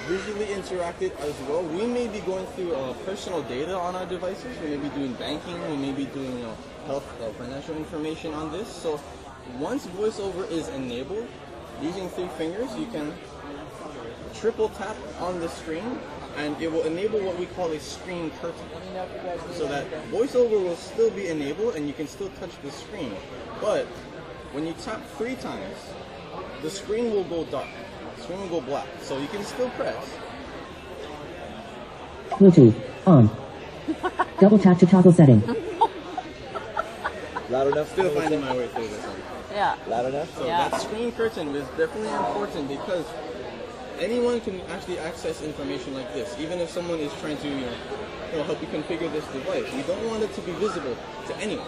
visually interacted as well. We may be going through personal data on our devices. We may be doing banking. We may be doing health, financial information on this. So once VoiceOver is enabled, using 3 fingers, you can triple tap on the screen, and it will enable what we call a screen curtain. So that VoiceOver will still be enabled, and you can still touch the screen. But when you tap 3 times, the screen will go dark. The screen will go black. So you can still press. Bluetooth on. Double tap to toggle setting. Loud enough? Still finding my way through this one. Yeah. Loud enough? So that screen curtain is definitely important because anyone can actually access information like this, even if someone is trying to help you configure this device. We don't want it to be visible to anyone.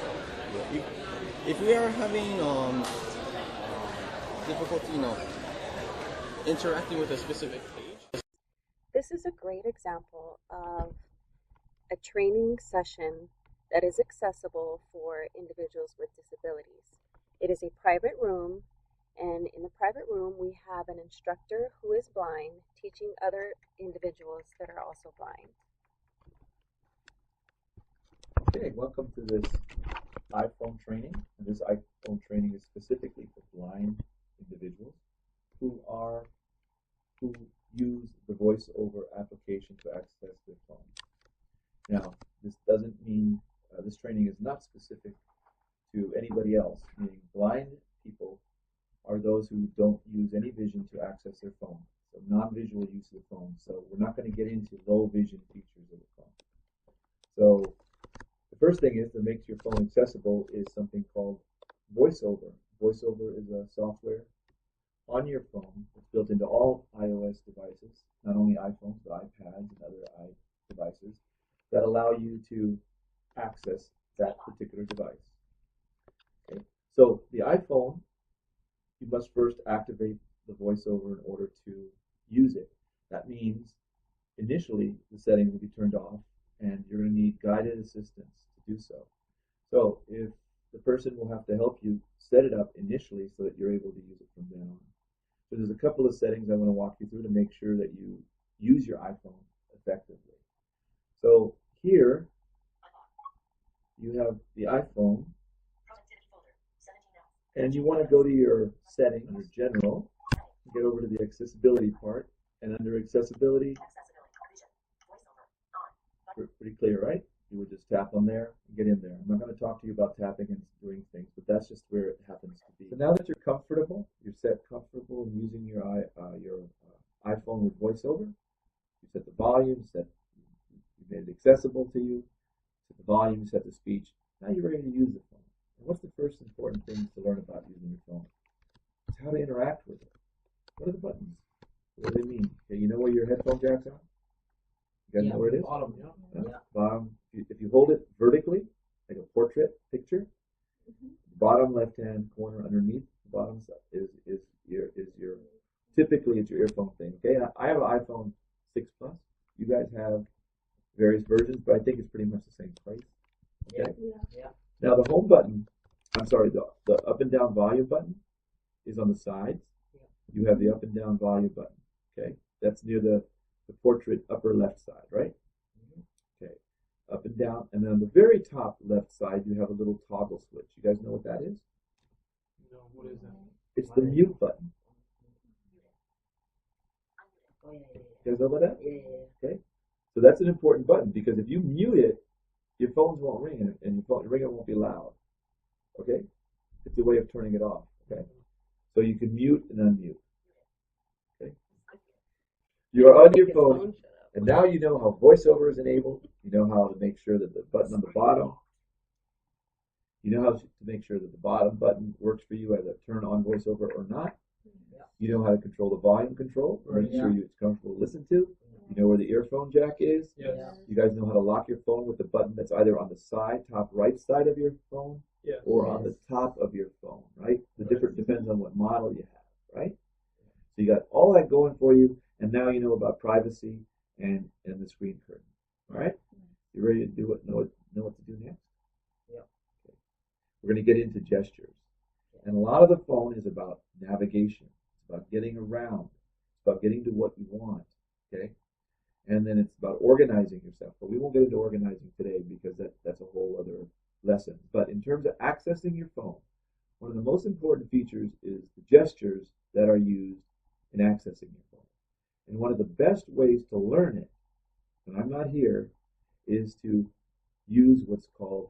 If we are having difficulty, interacting with a specific page. This is a great example of a training session that is accessible for individuals with disabilities. It is a private room, and in the private room we have an instructor who is blind teaching other individuals that are also blind. Okay, welcome to this iPhone training. And this iPhone training is specifically for blind individuals who use the VoiceOver application to access their phone. Now, this doesn't mean this training is not specific to anybody else, meaning blind people are those who don't use any vision to access their phone, so non-visual use of the phone. So we're not going to get into low vision features of the phone. So the first thing is that makes your phone accessible is something called Voiceover. Voiceover is a software on your phone. It's built into all iOS devices, not only iPhones, but iPads and other devices that allow you to access that particular device. Okay. So the iPhone, you must first activate the VoiceOver in order to use it. That means initially the setting will be turned off and you're going to need guided assistance to do so. So if the person will have to help you set it up initially so that you're able to use it from then on. So there's a couple of settings I want to walk you through to make sure that you use your iPhone effectively. So here you have the iPhone, and you want to go to your setting under General, get over to the accessibility part, and under accessibility, pretty clear, right? You would just tap on there and get in there. I'm not going to talk to you about tapping and doing things, but that's just where it happens to be. So now that you're comfortable, you're set comfortable in using your iPhone with VoiceOver. You set the volume, you made it accessible to you. Set the volume, set the speech. Now you're ready to use the phone. And what's the first important thing to learn about using your phone? It's how to interact with it. What are the buttons? What do they mean? Okay, you know where your headphone jacks are? You guys know where it is? Bottom, yeah. Bottom. If you hold it vertically, like a portrait picture, bottom left-hand corner underneath the bottom is your typically it's your earphone thing. Okay, I have an iPhone 6 Plus. You guys have various versions, but I think it's pretty much the same price. Okay. Yeah. Now the home button, the up and down volume button is on the sides. You have the up and down volume button. Okay, that's near the portrait upper left side, right? Okay, up and down, and then on the very top left side you have a little toggle switch. You guys know what that is? No, what is that? It's the mute button. You guys know about that? Okay, so that's an important button because if you mute it, your phones won't ring and your ringer won't be loud. Okay, it's a way of turning it off. Okay, so you can mute and unmute. Okay, you are on your phone, and now you know how VoiceOver is enabled. You know how to make sure that the button on the bottom. You know how to make sure that the bottom button works for you as a turn on VoiceOver or not. You know how to control the volume control, make sure it's comfortable to listen to. You know where the earphone jack is. Yes. You guys know how to lock your phone with the button that's either on the side, top right side of your phone, or on the top of your phone, right? The difference depends on what model you have, right? So you got all that going for you, and now you know about privacy and the screen curtain. All right? You ready to do it? Know what to do next? Yeah. Okay. We're going to get into gestures. And a lot of the phone is about navigation. It's about getting around. It's about getting to what you want. Okay, and then it's about organizing yourself. But we won't get into organizing today because that's a whole other lesson. But in terms of accessing your phone, one of the most important features is the gestures that are used in accessing your phone. And one of the best ways to learn it, when I'm not here, is to use what's called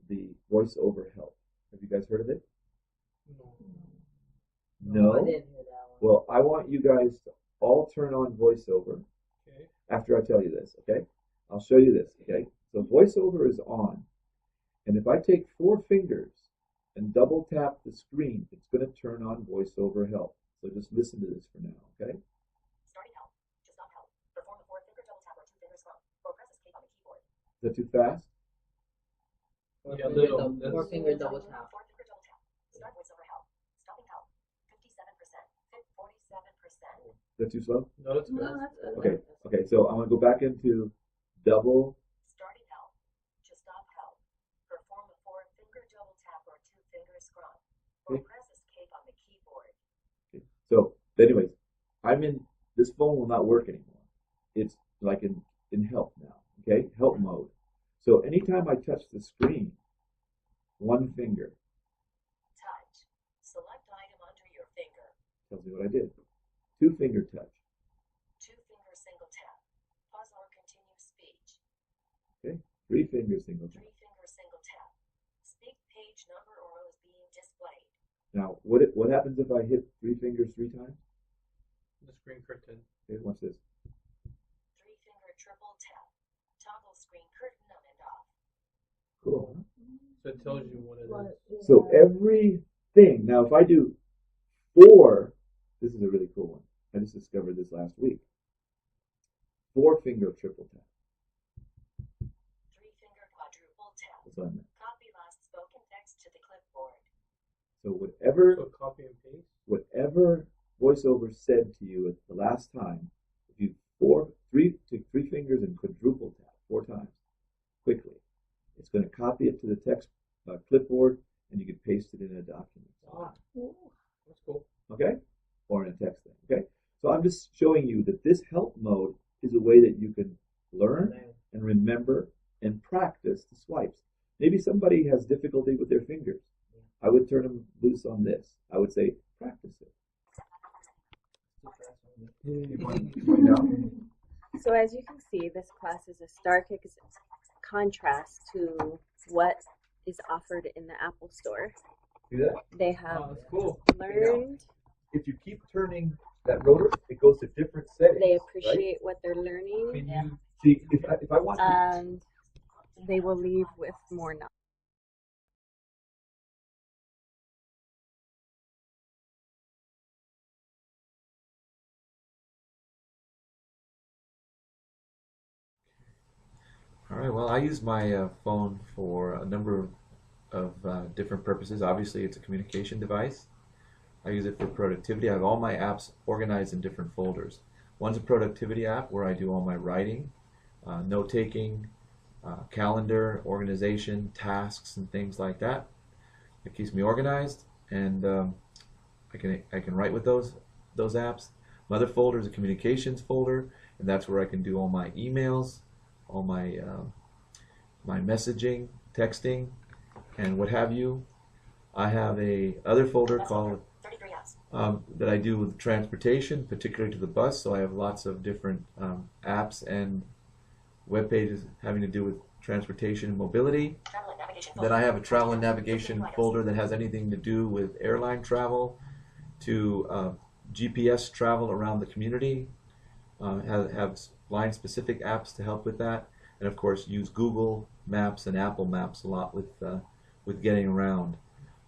the voiceover help. Have you guys heard of it? No? I didn't hear that one. Well, I want you guys to all turn on voiceover Okay. after I tell you this, okay? I'll show you this, okay? So voiceover is on. And if I take 4 fingers and double tap the screen, it's going to turn on voiceover help. So just listen to this for now, okay? Starting help. To stop help. Perform a 4-finger double tap or 2-finger scroll. Or press escape on the keyboard. Is that too fast? Yeah, little. That's, 4-finger double tap. 4-finger double tap. Start voiceover help. Stopping help. 57%. 47%. Is that too slow? no, that's good. No, that's good. Okay, okay, so I'm going to go back into double. Starting help. To stop help. Perform a 4-finger double tap or 2-finger scroll. Or Okay. press escape on the keyboard. Okay. So, anyways, this phone will not work anymore. It's like in help now, okay? Help mode. So anytime I touch the screen, 1 finger Touch. Select item under your finger. tells me what I did. 2-finger touch, 2-finger single tap. Pause or continue speech. okay? 3-finger single tap. 3-finger single tap. Speak page number or row is being displayed. Now, what happens if I hit 3 fingers 3 times? The screen curtain. Okay, watch this. 3-finger triple tap. Toggle screen curtain on and off. Cool. So it tells you what it is. So everything. Now, if I do 4, this is a really cool one. I just discovered this last week. 4-finger triple tap. 3-finger quadruple tap. That's what I meant. Copy last spoken text to the clipboard. So whatever So copy and paste. whatever voiceover said to you at the last time, if you take 3 fingers and quadruple tap 4 times quickly, it's going to copy it to the text clipboard, and you can paste it in a document. Ah, that's cool. Okay, or in a text thing. Okay, so I'm just showing you that this help mode is a way that you can learn and remember and practice the swipes. Maybe somebody has difficulty with their fingers. I would turn them loose on this. I would say, practice it. You point down. So as you can see, this class is a stark contrast to what is offered in the Apple Store. See that? They have Oh, that's cool. learned, If you keep turning that rotor, it goes to different settings. they right? appreciate what they're learning, Can you See, if I want to, and they will leave with more knowledge. All right, well, I use my phone for a number of different purposes. Obviously, it's a communication device. I use it for productivity. I have all my apps organized in different folders. One's a productivity app where I do all my writing, note-taking, calendar, organization, tasks, and things like that. It keeps me organized, and I can write with those apps. My other folder is a communications folder, and that's where I can do all my emails, all my my messaging, texting, and what have you. I have a other folder called 33 apps. that I do with transportation, particularly to the bus. So I have lots of different apps and web pages having to do with transportation and mobility. Travel and navigation Then I have a travel and navigation folder that has anything to do with airline travel, to GPS travel around the community. Have line-specific apps to help with that, and of course use Google Maps and Apple Maps a lot with getting around.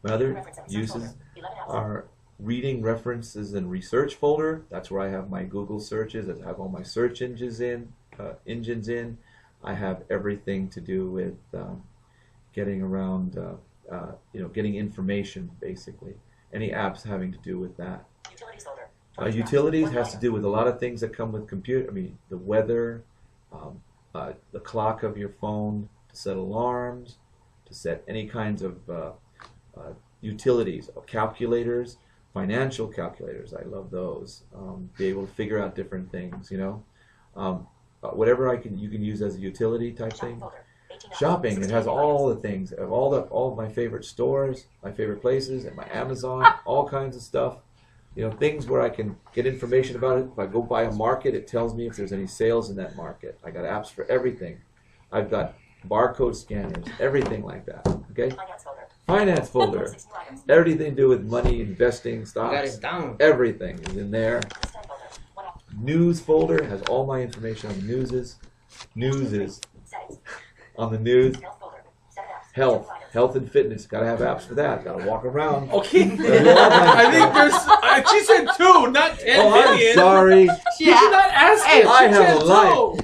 My other uses are reading, references, and research folder. That's where I have my Google searches. I have all my search engines in. I have everything to do with getting around, getting information basically. Any apps having to do with that. Utilities folder. Utilities has to do with a lot of things that come with computer. I mean, the weather, the clock of your phone, to set alarms, to set any kinds of utilities, calculators, financial calculators. I love those. Be able to figure out different things, whatever you can use as a utility type Shopping thing. folder. 18 Shopping, it has 16 all items. the things, of all of my favorite stores, my favorite places, and my Amazon, all kinds of stuff. You know, things where I can get information about it. If I go by a market, it tells me if there's any sales in that market. I got apps for everything. I've got barcode scanners, everything like that. Okay, Finance folder. finance folder, 6 new items. everything to do with money, investing, You got stocks, it down. everything is in there. List type folder. 1 app. News folder has all my information on the news Settings. on the news. Health folder. 7 apps. Health, 2 items. health and fitness. Got to have apps for that. Got to walk around. Okay. There's a lot of I think there's. She said 2, not 10 Oh, I'm million. sorry. You did not ask it. I She have said a life.